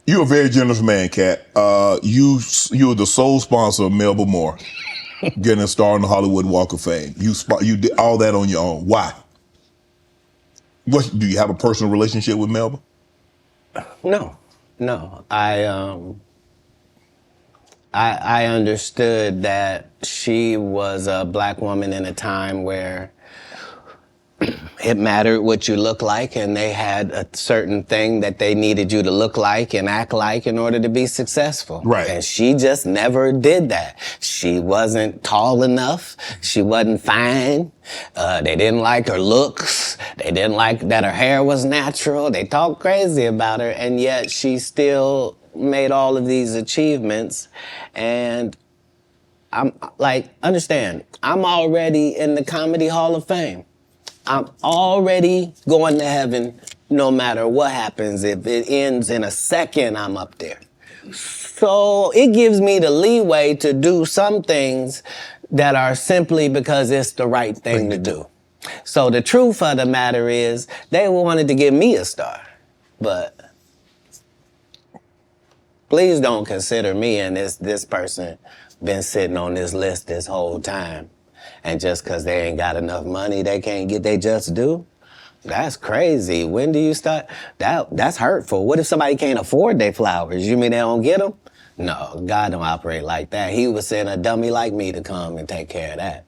You're a very generous man, Katt. You're the sole sponsor of Melba Moore getting a star on the Hollywood Walk of Fame. You did all that on your own. Why? Do you have a personal relationship with Melba? No. I understood that she was a black woman in a time where it mattered what you look like, and they had a certain thing that they needed you to look like and act like in order to be successful. Right. And she just never did that. She wasn't tall enough. She wasn't fine. They didn't like her looks. They didn't like that her hair was natural. They talked crazy about her, and yet she still made all of these achievements. And I'm like, understand, I'm already in the Comedy Hall of Fame. I'm already going to heaven no matter what happens. If it ends in a second, I'm up there. So it gives me the leeway to do some things that are simply because it's the right thing to do. So the truth of the matter is, they wanted to give me a star, but please don't consider me and this person been sitting on this list this whole time. And just because they ain't got enough money, they can't get their just due? That's crazy. When do you start? That's hurtful. What if somebody can't afford their flowers? You mean they don't get them? No, God don't operate like that. He was sending a dummy like me to come and take care of that.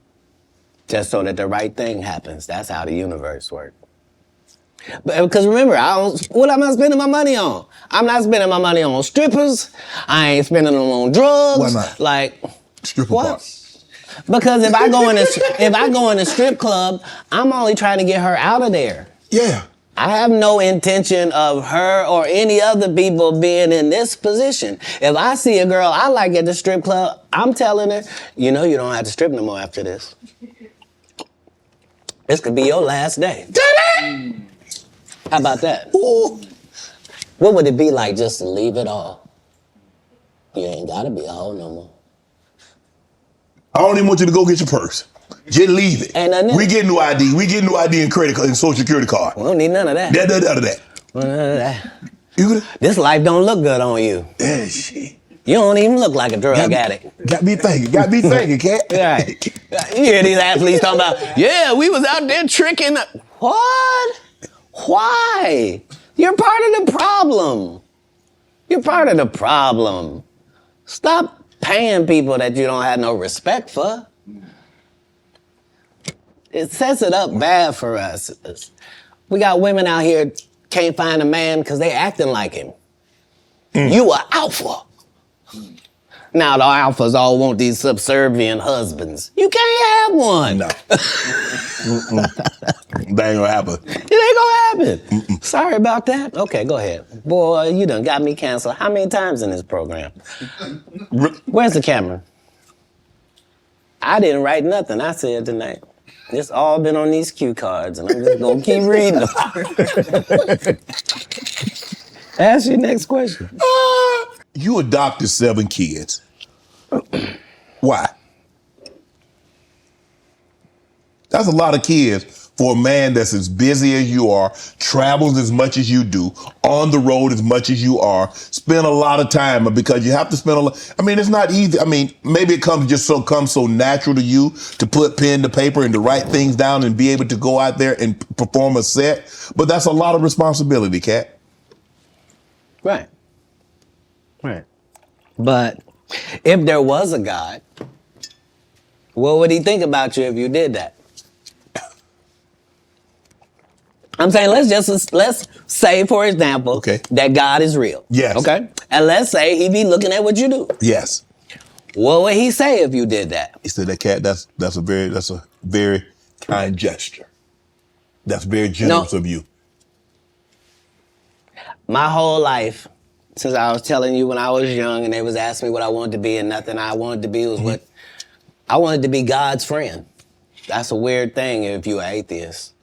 Just so that the right thing happens. That's how the universe works. Because remember, what am I spending my money on? I'm not spending my money on strippers. I ain't spending them on drugs. Why not? Like, Stripper what? part. Because if I go in a strip club, I'm only trying to get her out of there. Yeah. I have no intention of her or any other people being in this position. If I see a girl I like at the strip club, I'm telling her, you know you don't have to strip no more after this. This could be your last day. How about that? Ooh. What would it be like just to leave it all? You ain't gotta be a hoe no more. I don't even want you to go get your purse. Just leave it. Ain't nothing. We get new ID. We get new ID and credit card and social security card. We don't need none of that. None of that. None of that. You This life don't look good on you. Yeah, shit. You don't even look like a drug addict. Got me thinking, Katt. Right. You hear these athletes talking about, yeah, we was out there tricking. What? Why? You're part of the problem. You're part of the problem. Stop paying people that you don't have no respect for. It sets it up bad for us. We got women out here can't find a man because they acting like him. You are alpha. Now the alphas all want these subservient husbands. You can't have one. No. That ain't gonna happen. It ain't gonna happen. Sorry about that. Okay, go ahead. Boy, you done got me canceled how many times in this program? Where's the camera? I didn't write nothing I said tonight. It's all been on these cue cards, and I'm just gonna keep reading them. Ask your next question. You adopted 7 kids. Why? That's a lot of kids for a man that's as busy as you are, travels as much as you do, on the road as much as you are, spend a lot of time, because you have to spend a lot. I mean, it's not easy. I mean, maybe it comes so natural to you to put pen to paper and to write things down and be able to go out there and perform a set. But that's a lot of responsibility, Katt. Right. But if there was a God, what would he think about you if you did that? I'm saying let's say, for example, that God is real. Yes. Okay? And let's say he be looking at what you do. Yes. What would he say if you did that? He said, that Katt, that's a very kind gesture. That's very generous of you. My whole life, since I was telling you when I was young and they was asking me what I wanted to be, and nothing I wanted to be was what I wanted to be, God's friend. That's a weird thing if you're an atheist.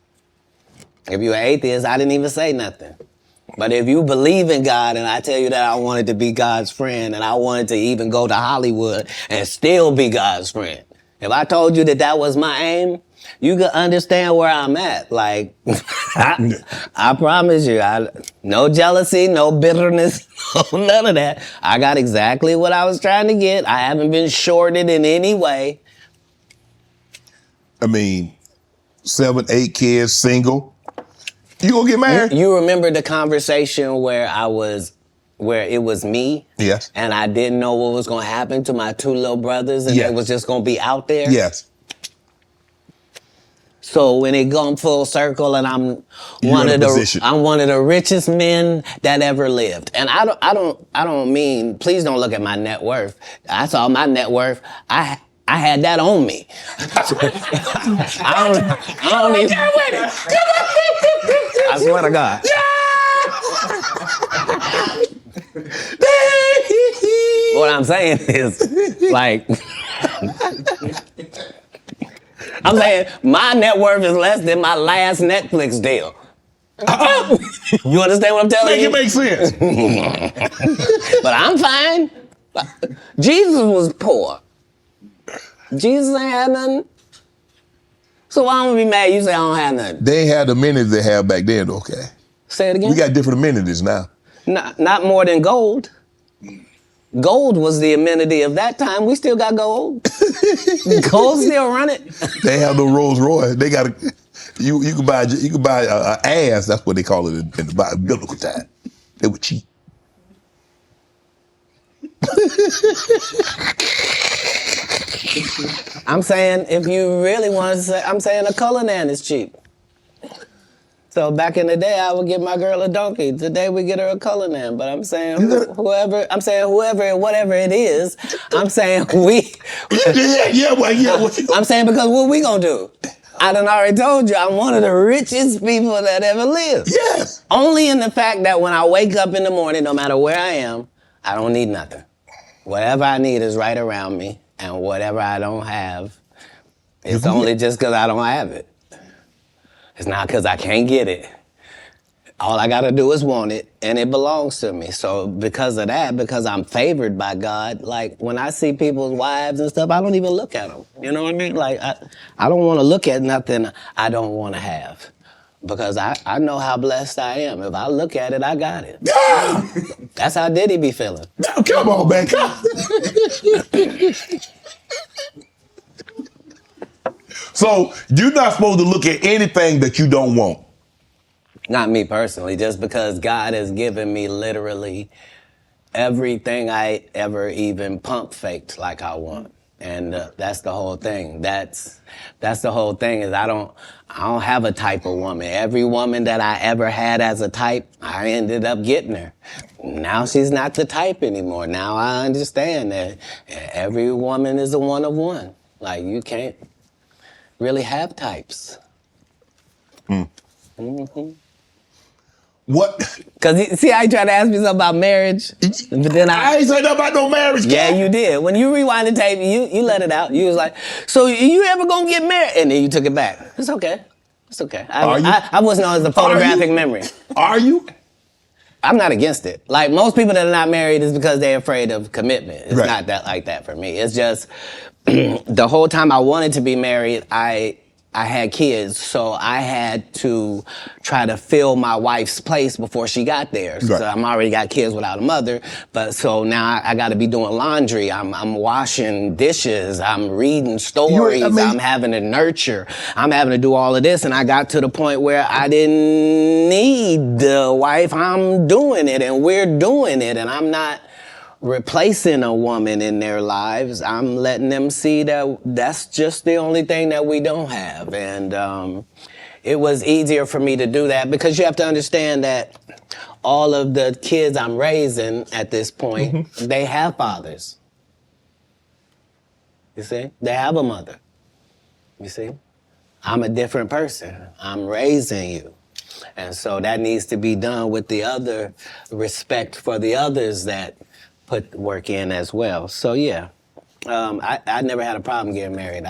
If you're an atheist, I didn't even say nothing. But if you believe in God and I tell you that I wanted to be God's friend and I wanted to even go to Hollywood and still be God's friend, if I told you that that was my aim, you can understand where I'm at. Like, I promise you, no jealousy, no bitterness, no, none of that. I got exactly what I was trying to get. I haven't been shorted in any way. I mean, 7, 8 kids, single. You gonna get married? You remember the conversation where it was me? Yes. And I didn't know what was gonna happen to my 2 little brothers, and Yes. they was just gonna be out there? Yes. So when it come full circle, and I'm one of the richest men that ever lived, and I don't mean, please don't look at my net worth. I saw my net worth. I had that on me. I don't even. I swear to God. What I'm saying is, like, I'm saying my net worth is less than my last Netflix deal. You understand what I'm telling you? Make it make sense. But I'm fine. Jesus was poor. Jesus ain't had nothing. So why don't we be mad you say I don't have nothing? They had the amenities they had back then, okay? Say it again? We got different amenities now. Not more than gold. Gold was the amenity of that time. We still got gold. Gold still run it. They have the Rolls Royce. They got you could buy a ass. That's what they call it in the biblical time. They were cheap. I'm saying, if you really want to say, I'm saying a Cullinan is cheap. So back in the day, I would give my girl a donkey. Today we get her a Cullinan. But I'm saying whatever it is, I'm saying I'm saying, because what we gonna do? I done already told you, I'm one of the richest people that ever lived. Yes. Only in the fact that when I wake up in the morning, no matter where I am, I don't need nothing. Whatever I need is right around me, and whatever I don't have, it's only just because I don't have it. It's not because I can't get it. All I got to do is want it, and it belongs to me. So because of that, because I'm favored by God, like when I see people's wives and stuff, I don't even look at them. You know what I mean? Like I don't want to look at nothing I don't want to have, because I know how blessed I am. If I look at it, I got it. That's how Diddy be feeling. No, come on, man. So you're not supposed to look at anything that you don't want. Not me personally, just because God has given me literally everything I ever even pump faked like I want. And that's the whole thing. That's the whole thing, is I don't have a type of woman. Every woman that I ever had as a type, I ended up getting her. Now she's not the type anymore. Now I understand that every woman is a one of one. Like, you can't really have types. Mm-hmm. What? Because see how you tried to ask me something about marriage? But then I ain't say nothing about no marriage. Yeah, you did. When you rewind the tape, you let it out. You was like, so you ever gonna get married? And then you took it back. It's okay. It's okay. I wasn't on the photographic memory. Are you? I'm not against it. Like, most people that are not married is because they're afraid of commitment. It's not that like that for me. It's just the whole time I wanted to be married, I had kids, so I had to try to fill my wife's place before she got there. So I'm already got kids without a mother, but so now I got to be doing laundry. I'm washing dishes. I'm reading stories. I'm having to nurture. I'm having to do all of this, and I got to the point where I didn't need the wife. I'm doing it, and we're doing it, and I'm not replacing a woman in their lives. I'm letting them see that that's just the only thing that we don't have. And it was easier for me to do that, because you have to understand that all of the kids I'm raising at this point, they have fathers. You see? They have a mother. You see? I'm a different person. I'm raising you. And so that needs to be done with the other respect for the others that put work in as well. So yeah, I never had a problem getting married.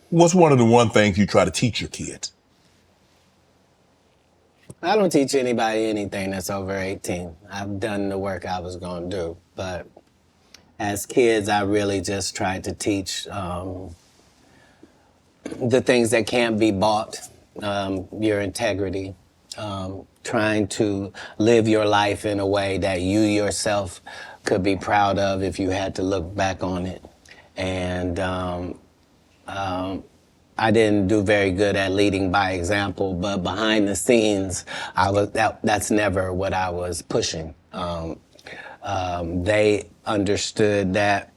What's one of the one things you try to teach your kids? I don't teach anybody anything that's over 18. I've done the work I was going to do. But as kids, I really just tried to teach the things that can't be bought, your integrity, trying to live your life in a way that you yourself could be proud of if you had to look back on it. And I didn't do very good at leading by example, but behind the scenes, that's never what I was pushing. They understood that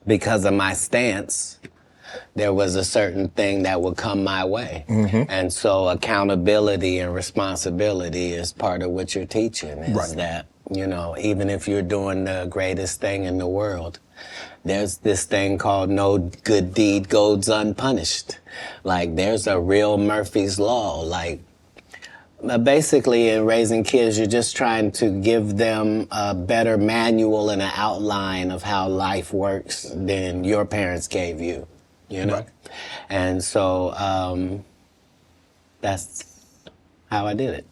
because of my stance, there was a certain thing that would come my way. And so accountability and responsibility is part of what you're teaching, is that, you know, even if you're doing the greatest thing in the world, there's this thing called no good deed goes unpunished. Like, there's a real Murphy's Law. Like, basically, in raising kids, you're just trying to give them a better manual and an outline of how life works than your parents gave you, you know? And so that's how I did it.